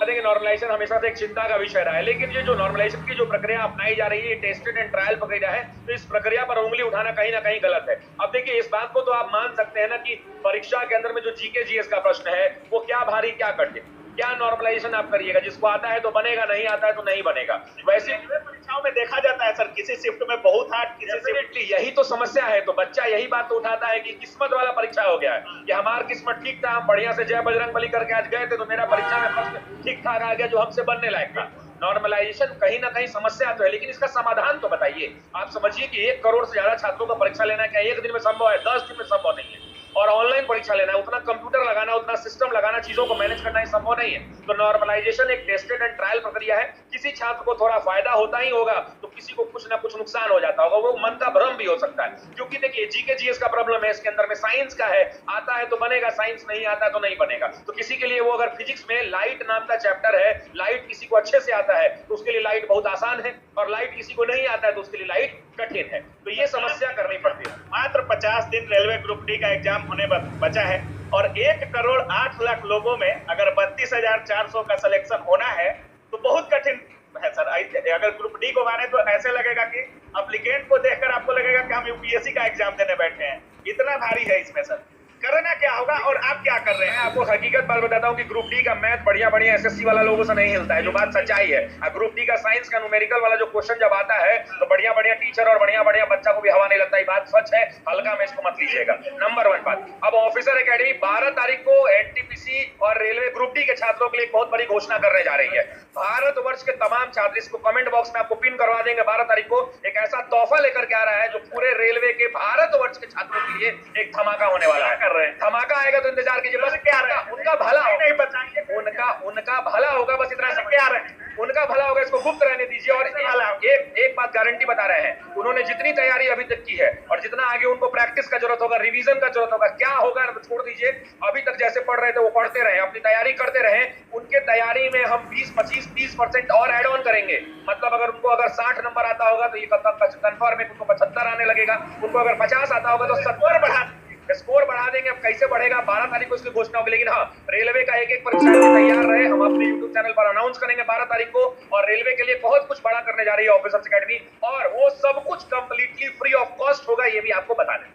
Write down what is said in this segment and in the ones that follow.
देखिए नॉर्मलाइजेशन हमेशा से एक चिंता का विषय रहा है, लेकिन ये जो नॉर्मलाइजेशन की जो प्रक्रिया अपनाई जा रही है, टेस्टेड एंड ट्रायल प्रक्रिया है, तो इस प्रक्रिया पर उंगली उठाना कहीं ना कहीं गलत है। अब देखिए इस बात को तो आप मान सकते हैं ना कि परीक्षा के अंदर में जो जीके जीएस का प्रश्न है वो क्या भारी क्या कठिन, क्या नॉर्मलाइजेशन आप करिएगा, जिसको आता है तो बनेगा, नहीं आता है तो नहीं बनेगा। वैसे परीक्षाओं में देखा जाता है सर, किसी शिफ्ट में बहुत हार्ड, किसी शिफ्ट। यही तो समस्या है, तो बच्चा यही बात तो उठाता है कि किस्मत वाला परीक्षा हो गया है कि हमारी किस्मत ठीक था, हम बढ़िया से जय बजरंग बली करके आज गए थे तो मेरा परीक्षा में प्रश्न ठीक ठाक आ गया जो हमसे बनने लायक था। नॉर्मलाइजेशन कहीं ना कहीं समस्या तो है, लेकिन इसका समाधान तो बताइए। आप समझिए कि 1 करोड़ से ज्यादा छात्रों का परीक्षा लेना क्या एक दिन में संभव है? 10 दिन में संभव नहीं है। और ऑनलाइन परीक्षा लेना है, उतना कंप्यूटर लगाना, उतना सिस्टम लगाना, चीजों को मैनेज करना ही संभव नहीं है। तो नॉर्मलाइजेशन एक टेस्टेड एंड ट्रायल प्रक्रिया है। किसी छात्र को थोड़ा फायदा होता ही होगा तो किसी को कुछ ना कुछ नुकसान हो जाता होगा, वो मन का भ्रम भी हो सकता है। क्योंकि देखिए जीके जीएस का प्रॉब्लम है, इसके अंदर में साइंस का है, आता है तो बनेगा, साइंस नहीं आता है तो नहीं बनेगा। तो किसी के लिए वो अगर फिजिक्स में लाइट नाम का चैप्टर है, लाइट किसी को अच्छे से आता है तो उसके लिए लाइट बहुत आसान है, और लाइट किसी को नहीं आता है तो उसके लिए लाइट कठिन है। तो ये समस्या करनी पड़ती है। मात्र 50 दिन रेलवे ग्रुप डी का एग्जाम होने बचा है और 1 करोड़ 8 लाख लोगों में अगर 32,400 का सिलेक्शन होना है तो बहुत कठिन है सर। अगर ग्रुप डी को माने तो ऐसे लगेगा कि एप्लीकेंट को देखकर आपको लगेगा कि हम यूपीएससी का एग्जाम देने बैठे हैं, इतना भारी है इसमें सर। करना क्या होगा और आप क्या कर रहे हैं? आपको हकीकत बात बताता हूँ कि ग्रुप डी का मैथ बढ़िया बढ़िया एसएससी वाला लोगों से नहीं हिलता है, जो बात सच्चाई है। ग्रुप डी का साइंस का न्यूमेरिकल वाला जो क्वेश्चन जब आता है तो बढ़िया बढ़िया टीचर और बढ़िया बढ़िया बच्चा को भी हवा नहीं लगता। ये बात सच है, हल्का में इसको मत लीजिएगा। नंबर 1 बात, अब ऑफिसर एकेडमी 12 तारीख को एनटीपीसी और रेलवे ग्रुप डी के छात्रों के लिए बहुत बड़ी घोषणा करने जा रही है। भारतवर्ष के तमाम छात्र, इसको कमेंट बॉक्स में आपको पिन करवा देंगे, 12 तारीख को एक ऐसा तोहफा लेकर के आ रहा है जो पूरे रेलवे के भारतवर्ष के छात्रों के लिए एक धमाका होने वाला है। कर रहे हैं धमाका आएगा तो इंतजार कीजिए। बस क्या उनका भला नहीं बताएंगे, उनका भला होगा, बस इतना समझ क्या रहे उनका भला होगा, इसको गुप्त रहने दीजिए। और एक बात गारंटी बता रहे हैं, उन्होंने जितनी तैयारी अभी तक की है और जितना आगे उनको प्रैक्टिस का जरूरत होगा, रिवीजन का जरूरत होगा, क्या होगा छोड़ दीजिए। अभी तक जैसे पढ़ रहे थे वो पढ़ते रहे, अपनी तैयारी करते रहे। उनके तैयारी में हम 20-25-30% और एड ऑन करेंगे। मतलब अगर उनको अगर 60 नंबर आता होगा तो ये कंफर्म है, उनको 75 आने लगेगा। उनको अगर 50 आता होगा तो 70 बढ़ा स्कोर बढ़ा देंगे। अब कैसे बढ़ेगा 12 तारीख को इसकी घोषणा होगी, लेकिन हाँ रेलवे का एक परीक्षार्थी तैयार रहे, हम अपने यूट्यूब चैनल पर अनाउंस करेंगे 12 तारीख को। और रेलवे के लिए बहुत कुछ बड़ा करने जा रही है ऑफिसर्स एकेडमी, और वो सब कुछ कंप्लीटली फ्री ऑफ कॉस्ट होगा, ये भी आपको बता दें।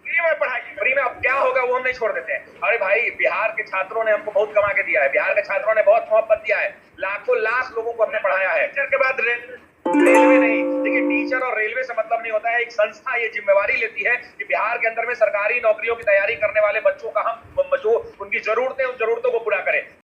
फ्री में पढ़ाई, फ्री में। अब क्या होगा वो हम नहीं छोड़ देते हैं। अरे भाई बिहार के छात्रों ने हमको बहुत कमा के दिया है, बिहार के छात्रों ने बहुत मोहब्बत दिया है, लाखों लाख लोगों को हमने पढ़ाया है। टीचर के बाद रेलवे नहीं, देखिए टीचर और रेलवे से मतलब नहीं होता है। एक संस्था ये जिम्मेवारी लेती है कि बिहार के अंदर में सरकारी नौकरियों की तैयारी करने वाले बच्चों का हम जो उनकी जरूरतें, उन जरूरतों को पूरा करें।